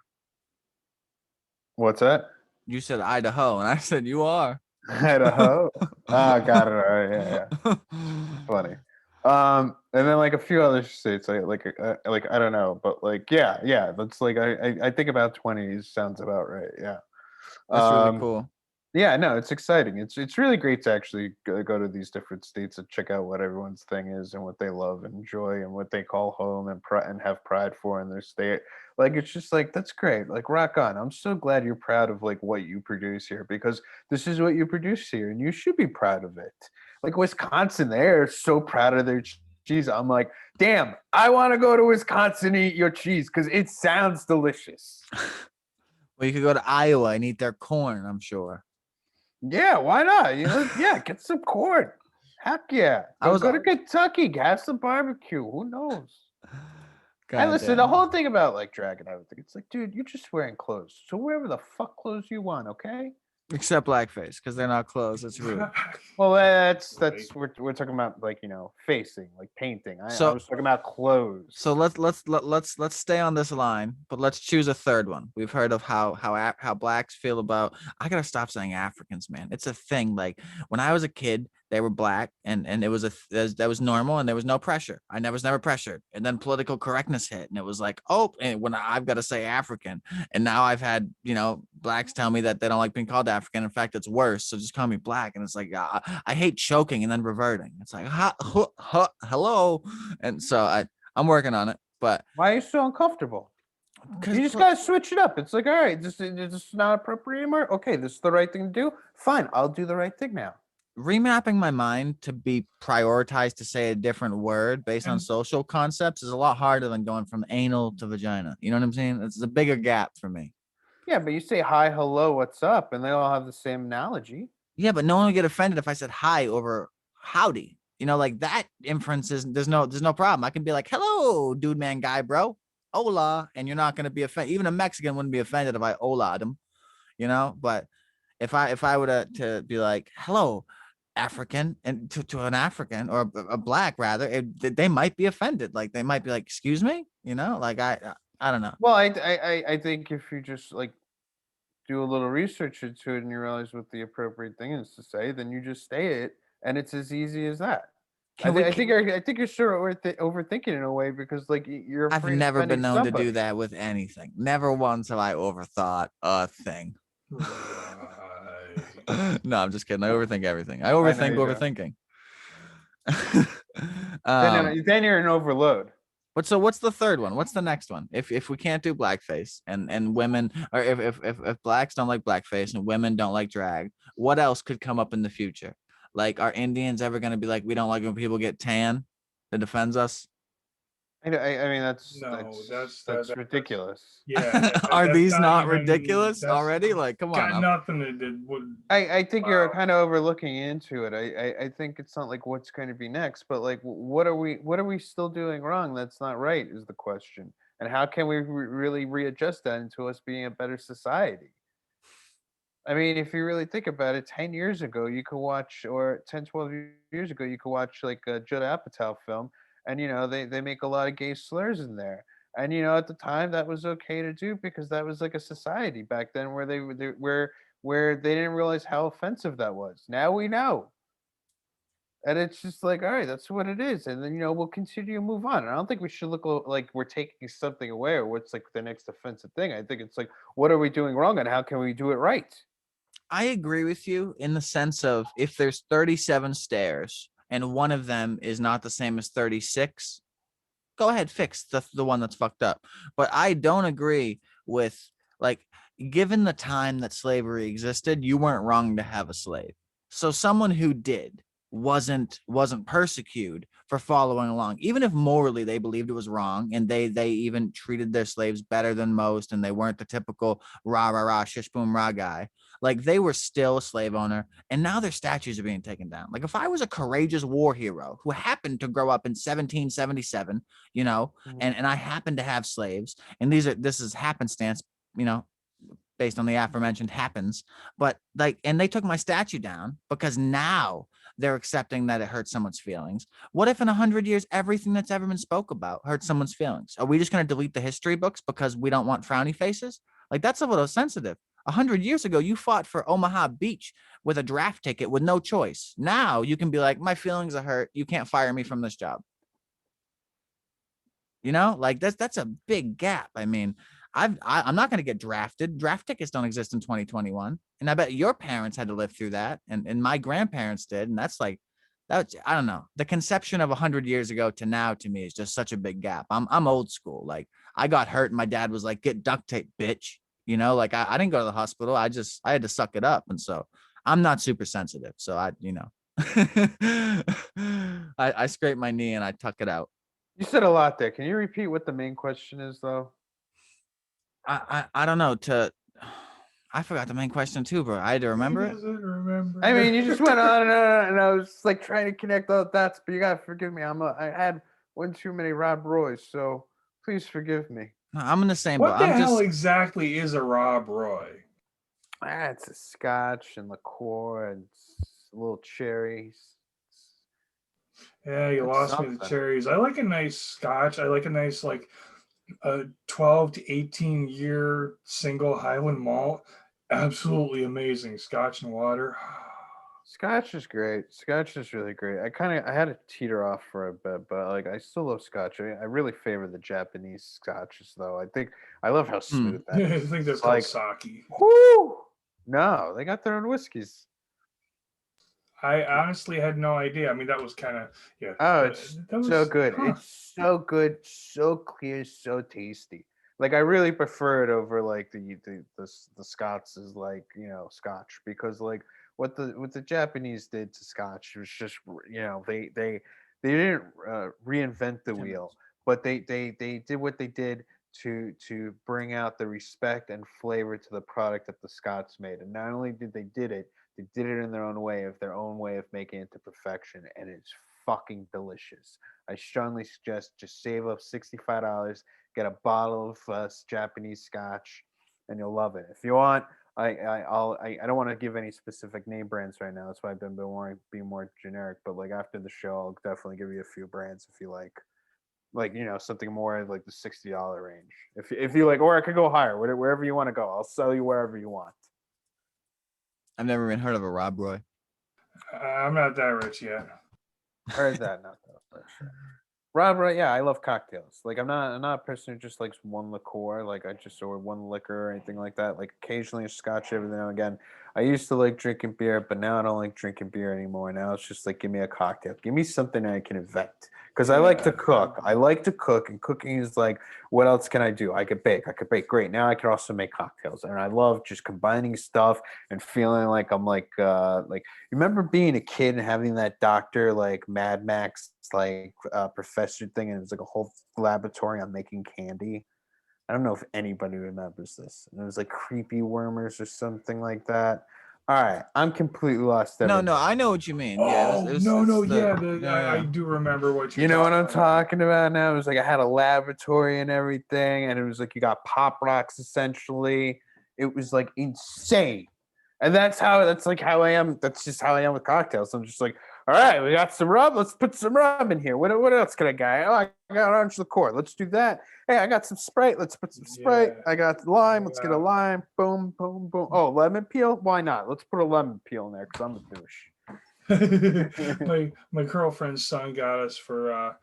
What's that? You said Idaho, and I said you are. Idaho. Got it. All right, yeah. Funny. And then like a few other states, like I don't know, but like yeah, that's like I think about 20 sounds about right. Yeah, that's really cool. Yeah, no, it's exciting. It's really great to actually go to these different states and check out what everyone's thing is and what they love and enjoy and what they call home and have pride for in their state. Like it's just like that's great. Like rock on. I'm so glad you're proud of like what you produce here because this is what you produce here and you should be proud of it. Like Wisconsin, they're so proud of their cheese. I'm like, damn, I want to go to Wisconsin and eat your cheese because it sounds delicious. Well, you could go to Iowa and eat their corn, I'm sure. Yeah, why not? You know, yeah, get some corn. Heck yeah. Go to Kentucky, have some barbecue. Who knows? Listen, the whole thing about like drag and everything, it's like, dude, you're just wearing clothes. So wherever the fuck clothes you want, okay? Except blackface, because they're not clothes. It's rude. Well, that's we're talking about like, you know, facing, like painting. I was talking about clothes. So let's stay on this line, but let's choose a third one. We've heard of how blacks feel about. I gotta stop saying Africans, man. It's a thing. Like when I was a kid, they were black, and it was that was normal, and there was no pressure. I was never pressured. And then political correctness hit, and it was like, oh, and when I've got to say African, and now I've had blacks tell me that they don't like being called African. In fact, it's worse. So just call me black. And it's like I hate choking and then reverting. It's like hello, and so I'm working on it. But why are you so uncomfortable? You just gotta switch it up. It's like, all right, this is not appropriate anymore. Okay, this is the right thing to do. Fine, I'll do the right thing now. Remapping my mind to be prioritized to say a different word based on social concepts is a lot harder than going from anal to vagina. You know what I'm saying? It's a bigger gap for me. Yeah, but you say hi, hello, what's up, and they all have the same analogy. Yeah, but no one will get offended if I said hi over howdy. Like that inference is there's no problem. I can be like, hello, dude, man, guy, bro, hola, and you're not gonna be offended. Even a Mexican wouldn't be offended if I hola'd him. you know. But if I were to be like, hello, African, and to an African or a black rather, they might be offended. Like they might be like, excuse me, you know, like I don't know. Well, I think if you just like do a little research into it and you realize what the appropriate thing is to say, then you just say it, and it's as easy as that. Can we? I think you're sort of overthinking in a way because like you're I've afraid of never been offending known to do somebody. that with anything. Never once have I overthought a thing. Right. No, I'm just kidding. I overthink everything. I I know overthink you do. overthinking. Then you're an overload. But so what's the third one? What's the next one? If we can't do blackface and women, or if blacks don't like blackface and women don't like drag, what else could come up in the future? Like, are Indians ever going to be like, we don't like when people get tan that defends us? I mean No, that's ridiculous. yeah. Are That's these not not even. ridiculous That's already? Like, come on. got nothing to do with. I think you're Wow. kind of overlooking into it. I think it's not like what's going to be next, but like what are we still doing wrong that's not right is the question. And how can we really readjust that into us being a better society? I mean, if you really think about it, 10 years ago, you could watch, or 10, 12 years ago, you could watch like a Judd Apatow film, and, you know, they make a lot of gay slurs in there. And, you know, at the time, that was okay to do because that was like a society back then where where they didn't realize how offensive that was. Now we know. And it's just like, all right, that's what it is. And then, you know, we'll continue to move on. And I don't think we should look like we're taking something away or what's like the next offensive thing. I think it's like, what are we doing wrong and how can we do it right? I agree with you in the sense of if there's 37 stairs and one of them is not the same as 36, go ahead, fix the one that's fucked up. But I don't agree with, like, given the time that slavery existed, you weren't wrong to have a slave. So someone who did wasn't persecuted for following along, even if morally they believed it was wrong, and they even treated their slaves better than most, and they weren't the typical rah rah rah shish boom rah guy. Like, they were still a slave owner, and now their statues are being taken down. Like, if I was a courageous war hero who happened to grow up in 1777, you know, Mhm. and I happen to have slaves, and this is happenstance, you know, based on the aforementioned happens, but like, and they took my statue down because now they're accepting that it hurts someone's feelings. What if in 100 years everything that's ever been spoke about hurts someone's feelings? Are we just going to delete the history books because we don't want frowny faces? Like, that's a little sensitive. 100 years ago, you fought for Omaha Beach with a draft ticket with no choice. Now you can be like, my feelings are hurt, you can't fire me from this job. You know, like that's a big gap. I mean, I'm not going to get drafted. Draft tickets don't exist in 2021, and I bet your parents had to live through that, and my grandparents did, and that's like that. I don't know. The conception of 100 years ago to now to me is just such a big gap. I'm old school. Like, I got hurt, and my dad was like, "Get duct tape, bitch." You know, like I didn't go to the hospital. I had to suck it up, and so I'm not super sensitive. So I scrape my knee and I tuck it out. You said a lot there. Can you repeat what the main question is, though? I don't know. I forgot the main question too, bro. I had to He remember it. doesn't remember. I mean, you just went on and on, and I was just, like trying to connect all the dots, but you gotta forgive me. I had one too many Rob Roys, so please forgive me. No, I'm in the same boat. What the I'm hell just exactly is a Rob Roy? It's a scotch and liqueur and a little cherries. Yeah, you It's lost me the something. cherries. I like a nice scotch. I like a nice like a 12 to 18 year single Highland malt. Absolutely amazing. Scotch and water. Scotch is great. Scotch is really great. I had to teeter off for a bit, but like I still love Scotch. I really favor the Japanese Scotches though. I love how smooth that I is. think that's It's called like, sake. whoo! No, they got their own whiskeys. I honestly had no idea. I mean, that was kind of yeah. Oh, That, it's that so was good. huh. It's so good, so clear, so tasty. Like I really prefer it over like the Scots is like, you know, Scotch because like what the Japanese did to Scotch was just, you know, they didn't reinvent the wheel, but they did what they did to bring out the respect and flavor to the product that the Scots made. And not only did they did it in their own way, of their own way of making it to perfection, and it's fucking delicious. I strongly suggest just save up $65, get a bottle of Japanese scotch, and you'll love it. If you want I don't want to give any specific name brands right now. That's why I've been being more generic. But like after the show, I'll definitely give you a few brands if you like something more like the $60 range. If you like, or I could go higher, wherever you want to go. I'll sell you wherever you want. I've never even heard of a Rob Roy. I'm not that rich yet. Heard that, not though, for sure. Rob, right? Yeah, I love cocktails. Like I'm not a person who just likes one liqueur. Like or one liquor or anything like that. Like occasionally a scotch every now and again. I used to like drinking beer, but now I don't like drinking beer anymore. Now it's just like give me a cocktail. Give me something I can invent. Because I like to cook. I like to cook, and cooking is like, what else can I do? I could bake. Great. Now I can also make cocktails, and I love just combining stuff and feeling like I'm like you remember being a kid and having that doctor like Mad Max like professor thing, and it was like a whole laboratory on making candy. I don't know if anybody remembers this. And it was like creepy wormers or something like that. All right, I'm completely lost. No, I know what you mean. Yeah, Oh, it's no, the, I do remember what you're You know what I'm talking about. talking about now? It was like I had a laboratory and everything, and it was like you got pop rocks essentially. It was like insane. And that's like how I am. That's just how I am with cocktails. I'm just like, all right, we got some rum. Let's put some rum in here. What else can I get? Oh, I got orange liqueur. Let's do that. Hey, I got some Sprite. Let's put some Sprite. Yeah. I got lime. Let's get a lime. Boom, boom, boom. Oh, lemon peel? Why not? Let's put a lemon peel in there because I'm a douche. my girlfriend's son got us for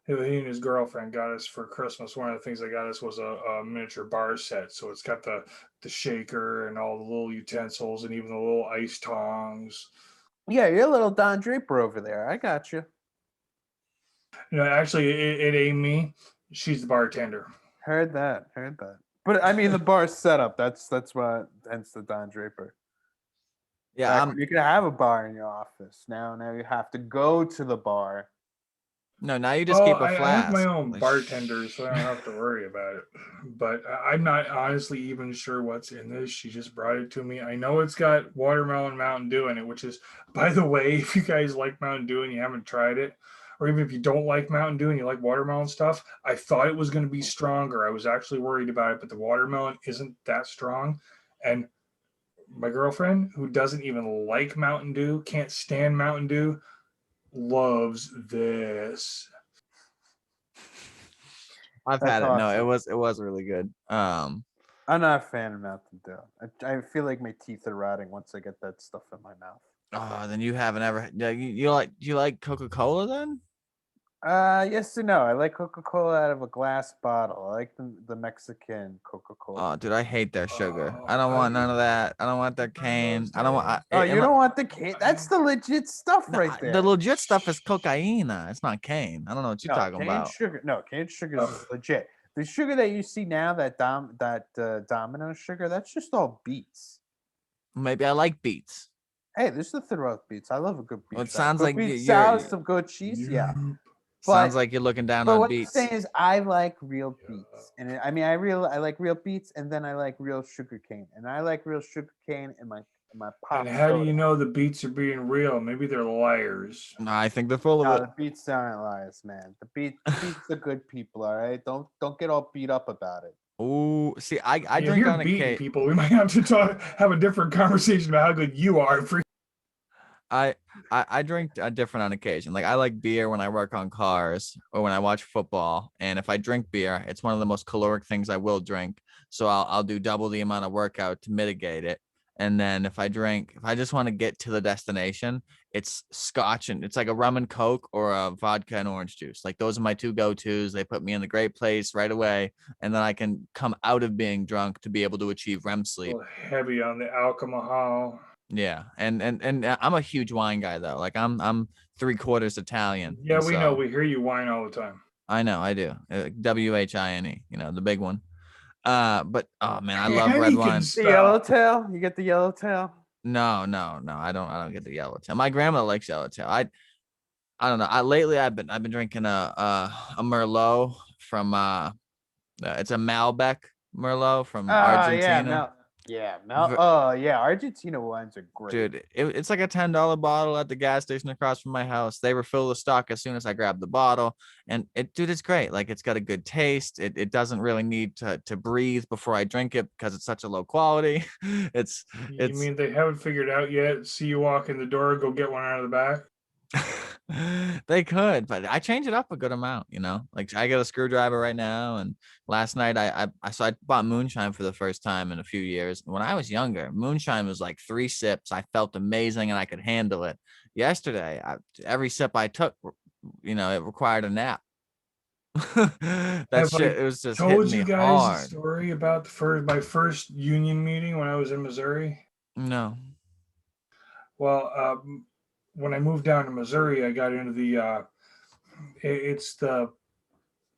he and his girlfriend got us for Christmas. One of the things they got us was a miniature bar set. So it's got the shaker and all the little utensils and even the little ice tongs. Yeah, you're a little Don Draper over there. I got you. Actually, it ain't me. She's the bartender. Heard that. But I mean, the bar setup. That's what. Hence the Don Draper. yeah. You can have a bar in your office now. Now you have to go to the bar. No, now you just keep a I flask. have my own Like, bartender, so I don't have to worry about it. But I'm not honestly even sure what's in this. She just brought it to me. I know it's got watermelon Mountain Dew in it, which is, by the way, if you guys like Mountain Dew and you haven't tried it, or even if you don't like Mountain Dew and you like watermelon stuff, I thought it was going to be stronger. I was actually worried about it, but the watermelon isn't that strong. And my girlfriend, who doesn't even like Mountain Dew, can't stand Mountain Dew, loves this. I've That's had it. No, awesome. it was really good. I'm not a fan of Mountain Dew. I feel like my teeth are rotting once I get that stuff in my mouth. Oh, then you haven't ever. You like Coca-Cola then? Yes and no. I like Coca-Cola out of a glass bottle. I like the Mexican Coca-Cola. Oh, dude, I hate their sugar. I don't want none of that. I don't want their cane. I don't want. You don't want the cane? That's the legit stuff right there. The legit stuff is cocaine. It's not cane. I don't know what you're talking about. Cane sugar is legit. The sugar that you see now, that Domino sugar, that's just all beets. Maybe I like beets. Hey, this is the roast beets. I love a good beet. Well, it sounds like beet salad, some good cheese. Yeah. Sounds like you're looking down on beets. What I'm saying is, I like real beets, and I like real beets, and then I like real sugar cane, and I like real sugar cane in my pop. And how do you know the beets are being real? Maybe they're liars. No, I think they're full of it. The beets aren't liars, man. The beets are good people. All right, don't get all beat up about it. Oh, see, I drink on occasion. People, we might have to have a different conversation about how good you are. I drink different on occasion. Like I like beer when I work on cars or when I watch football. And if I drink beer, it's one of the most caloric things I will drink. So I'll do double the amount of workout to mitigate it. And then if I just want to get to the destination, it's scotch and it's like a rum and Coke or a vodka and orange juice. Like those are my two go-tos. They put me in the great place right away. And then I can come out of being drunk to be able to achieve REM sleep. Heavy on the alcohol. Yeah, and I'm a huge wine guy though. Like I'm 3/4 Italian. Yeah, we know. We hear you whine all the time. I know, I do. WHINE, the big one. But oh man, I love red wine. The yellowtail. You get the yellowtail? No. I don't get the yellowtail. My grandma likes yellowtail. I don't know. Lately I've been drinking a Merlot from it's a Malbec Merlot from Argentina. Yeah, Ver- yeah, Argentina wines are great. Dude, it's like a $10 bottle at the gas station across from my house. They refill the stock as soon as I grab the bottle, and it's great. Like, it's got a good taste. It doesn't really need to breathe before I drink it because it's such a low quality. it's You mean they haven't figured out yet? See you walk in the door, go get one out of the back. They could, but I change it up a good amount, like I got a screwdriver right now. And last night I bought moonshine for the first time in a few years. When I was younger, moonshine was like 3 sips. I felt amazing and I could handle it. Yesterday, every sip I took, it required a nap. That Have shit, I it was just hitting told me you guys the hard. story about my first union meeting when I was in Missouri? No. Well, when I moved down to Missouri, I got into it's the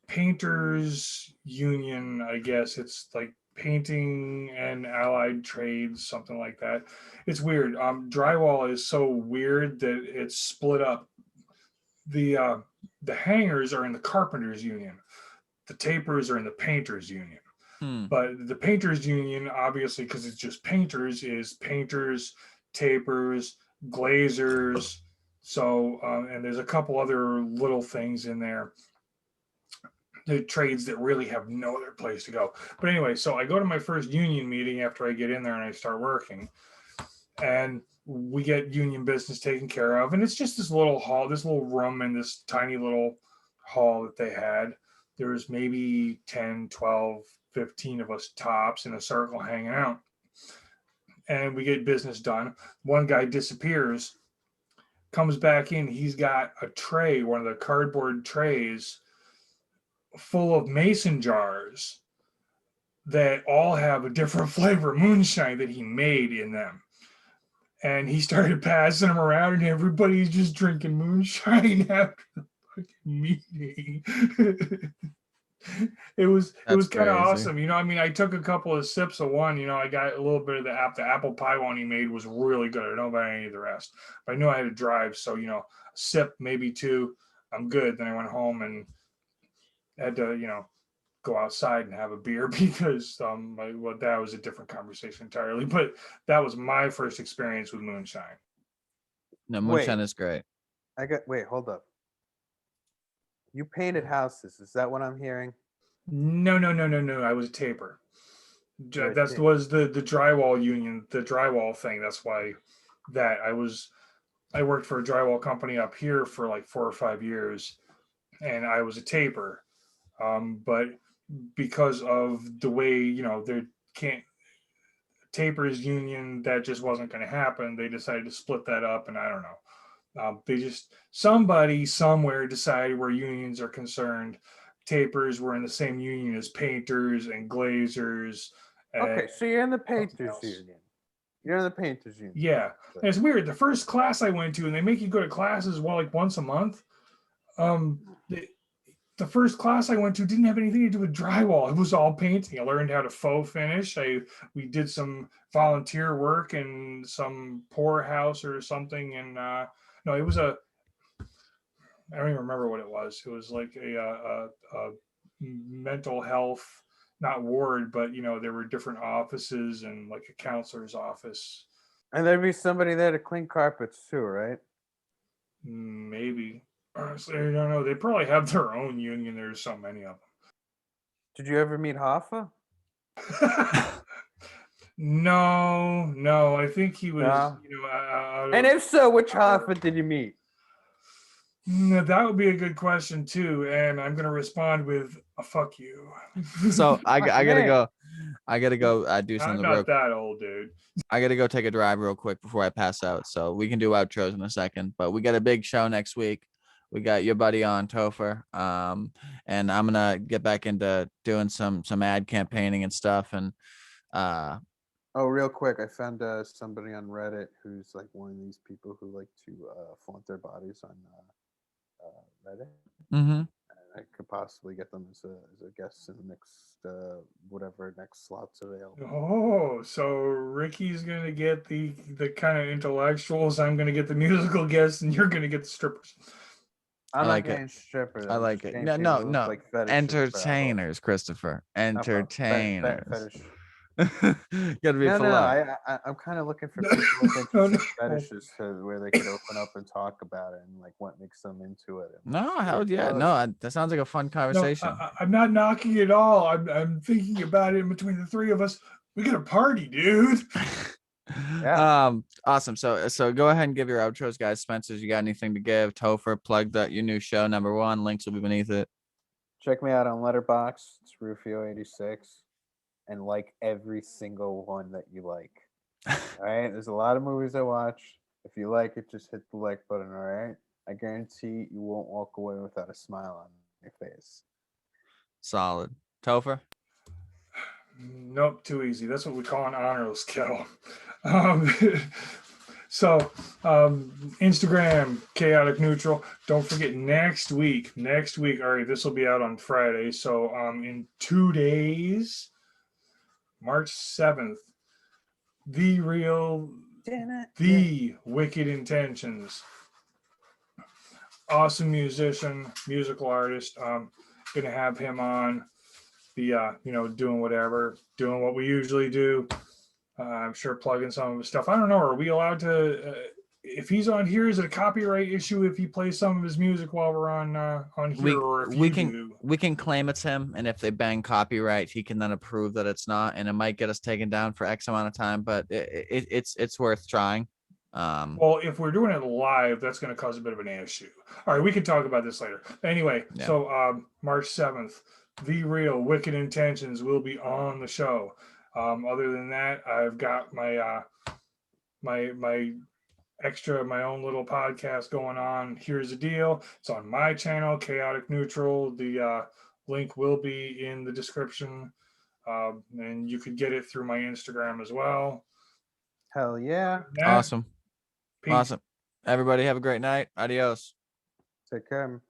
painters union, I guess. It's like painting and allied trades, something like that. It's weird. Drywall is so weird that it's split up. The hangers are in the carpenters union. The tapers are in the painters union. But the painters union, obviously, because it's just painters, is painters, tapers, glazers. So, and there's a couple other little things in there, the trades that really have no other place to go. But anyway, so I go to my first union meeting after I get in there and I start working, and we get union business taken care of. And it's just this little hall, this little room in this tiny little hall that they had. There was maybe 10, 12, 15 of us tops in a circle hanging out. And we get business done. One guy disappears, comes back in. He's got a tray, one of the cardboard trays, full of mason jars that all have a different flavor of moonshine that he made in them. And he started passing them around, and everybody's just drinking moonshine after the fucking meeting. It was kind of awesome. I mean, I took a couple of sips of one. I got a little bit of the apple pie one he made was really good. I don't buy any of the rest, but I knew I had to drive, so a sip, maybe 2, I'm good. Then I went home and had to go outside and have a beer because that was a different conversation entirely. But that was my first experience with moonshine. No, moonshine is great. Wait, hold up. You painted houses. Is that what I'm hearing? No. I was a taper. That was the drywall union, the drywall thing. That's why I worked for a drywall company up here for like 4 or 5 years, and I was a taper. But because of the way, there can't tapers union, that just wasn't going to happen. They decided to split that up, and I don't know. Somebody somewhere decided where unions are concerned, tapers were in the same union as painters and glazers. Okay, so you're in the painters union. You're in the painters union. Yeah, and it's weird. The first class I went to, and they make you go to classes like once a month. The first class I went to didn't have anything to do with drywall. It was all painting. I learned how to faux finish. We did some volunteer work in some poorhouse or something, and no, it was I don't even remember what it was. It was like a mental health, not ward, but there were different offices and like a counselor's office. And there'd be somebody there to clean carpets too, right? Maybe. Honestly, I don't know. They probably have their own union. There's so many of them. Did you ever meet Hoffa? No. I think he was. No. And if so, which Hoffa did you meet? That would be a good question too, and I'm gonna respond with a fuck you. So I gotta go. I gotta go do something. I'm not that old, dude. I gotta go take a drive real quick before I pass out. So we can do outros in a second, but we got a big show next week. We got your buddy on, Tofer, and I'm gonna get back into doing some ad campaigning and stuff. And oh, real quick, I found somebody on Reddit who's like one of these people who like to flaunt their bodies on Reddit. And I could possibly get them as a guest in the next whatever next slot's available. Oh, so Ricky's gonna get the kind of intellectuals. I'm gonna get the musical guests, and you're gonna get the strippers. I'm not getting strippers. I like it. No. Like entertainers, Christopher. Entertainers. Gotta be No, polite. I'm kind of looking for people with No, interesting no. fetishes to where they could open up and talk about it and like what makes them into it. And, No, see hell it yeah. goes. No, that sounds like a fun No, conversation. I'm not knocking it all. I'm thinking about it in between the three of us. We got a party, dude. Yeah. Awesome. So go ahead and give your outros, guys. Spencer's, you got anything to give? Topher, plug that your new show, number 1. Links will be beneath it. Check me out on Letterboxd. It's Rufio86, and like every single one that you like. All right. There's a lot of movies I watch. If you like it, just hit the like button. All right. I guarantee you won't walk away without a smile on your face. Solid. Topher. Nope, too easy. That's what we call an honorless kill. So Instagram, chaotic neutral. Don't forget next week. All right, this will be out on Friday. So in 2 days, March 7th, the real, the Wicked Intentions. Awesome musician, musical artist. Gonna have him on. Be doing what we usually do. I'm sure plugging some of his stuff. I don't know. Are we allowed to? If he's on here, is it a copyright issue if he plays some of his music while we're on here, or if we can claim it's him, and if they bang copyright, he can then approve that it's not, and it might get us taken down for X amount of time, but it's worth trying. Well, if we're doing it live, that's going to cause a bit of an issue. All right, we can talk about this later. Anyway, Yeah. So March 7th, the real Wicked Intentions will be on the show. Other than that, I've got my my own little podcast going on. Here's the deal. It's on my channel, Chaotic Neutral. The link will be in the description. And you could get it through my Instagram as well. Hell yeah. Awesome. Peace. Awesome. Everybody have a great night. Adios. Take care.